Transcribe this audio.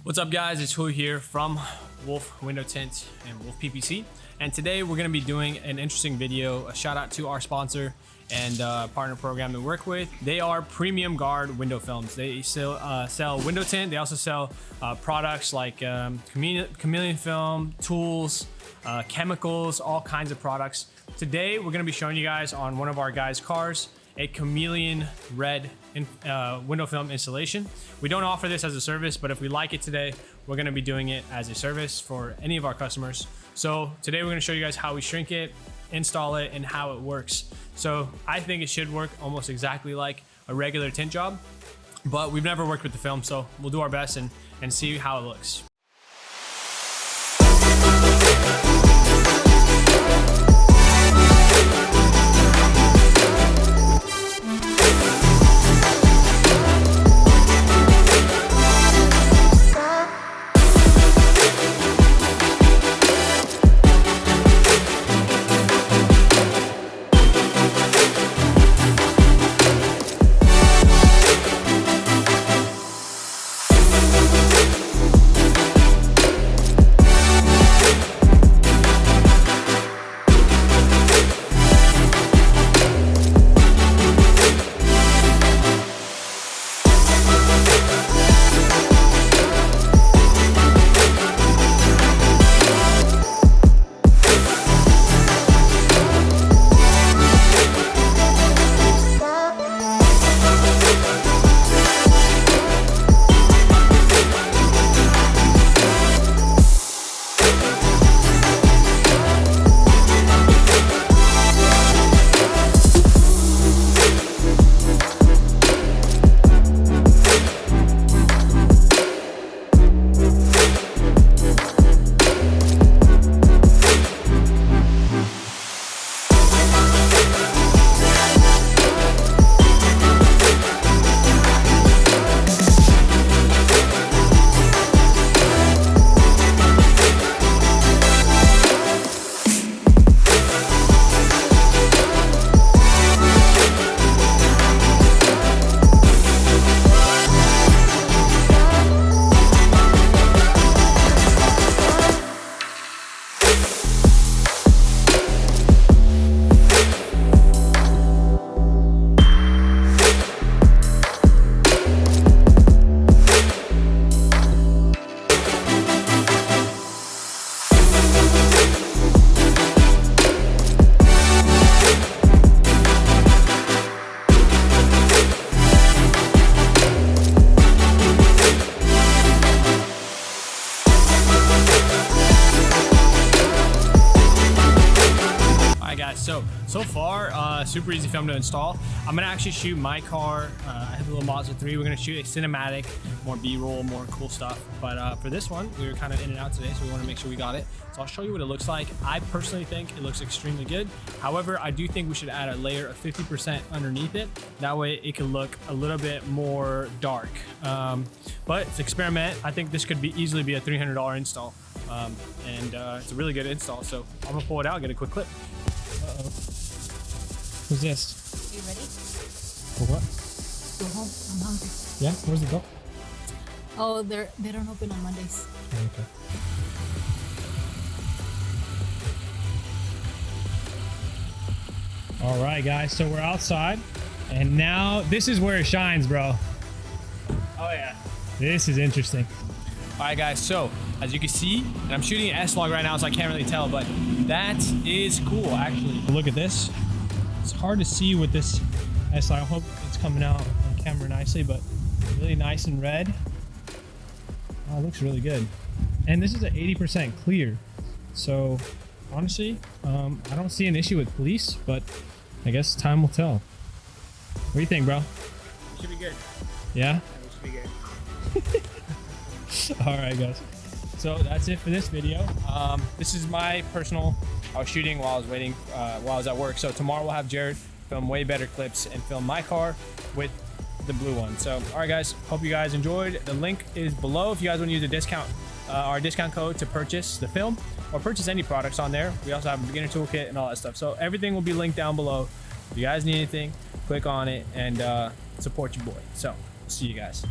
What's up guys, it's Hu here from Wolf Window Tint and Wolf PPC, and today we're going to be doing an interesting video. A shout out to our sponsor and partner program that we work with. They are Premium Guard window films. They sell window tint. They also sell products like Chameleon film, tools, chemicals, all kinds of products. Today we're going to be showing you guys on one of our guys' cars a Chameleon red window film installation. We don't offer this as a service, but if we like it today, we're going to be doing it as a service for any of our customers. So today we're going to show you guys how we shrink it, install it, and how it works. So I think it should work almost exactly like a regular tint job, but we've never worked with the film, so we'll do our best and see how it looks. So far, super easy film to install. I'm gonna actually shoot my car. I have a little Mazda 3. We're gonna shoot a cinematic, more B-roll, more cool stuff. But for this one, we were kind of in and out today, so we want to make sure we got it. So I'll show you what it looks like. I personally think it looks extremely good. However, I do think we should add a layer of 50% underneath it. That way it can look a little bit more dark. But it's experiment. I think this could easily be a $300 install. And it's a really good install. So I'm gonna pull it out, get a quick clip. Uh-oh. Who's this? You ready? For what? Go home. I'm hungry. Yeah? Where's the go? Oh, they don't open on Mondays. Okay. All right, guys. So we're outside, and now this is where it shines, bro. Oh yeah. This is interesting. All right, guys. So as you can see, and I'm shooting an S-Log right now, so I can't really tell, but that is cool, actually. Look at this. It's hard to see with this S-Log. I hope it's coming out on camera nicely, but really nice and red. Oh, it looks really good. And this is an 80% clear. So honestly, I don't see an issue with police, but I guess time will tell. What do you think, bro? It should be good. Yeah? Yeah, it should be good. All right, guys. So that's it for this video. This is my personal. I was shooting while I was waiting, while I was at work. So tomorrow we'll have Jared film way better clips and film my car with the blue one. So all right, guys. Hope you guys enjoyed. The link is below if you guys want to use the discount, our discount code to purchase the film or purchase any products on there. We also have a beginner toolkit and all that stuff. So everything will be linked down below. If you guys need anything, click on it and support your boy. So see you guys.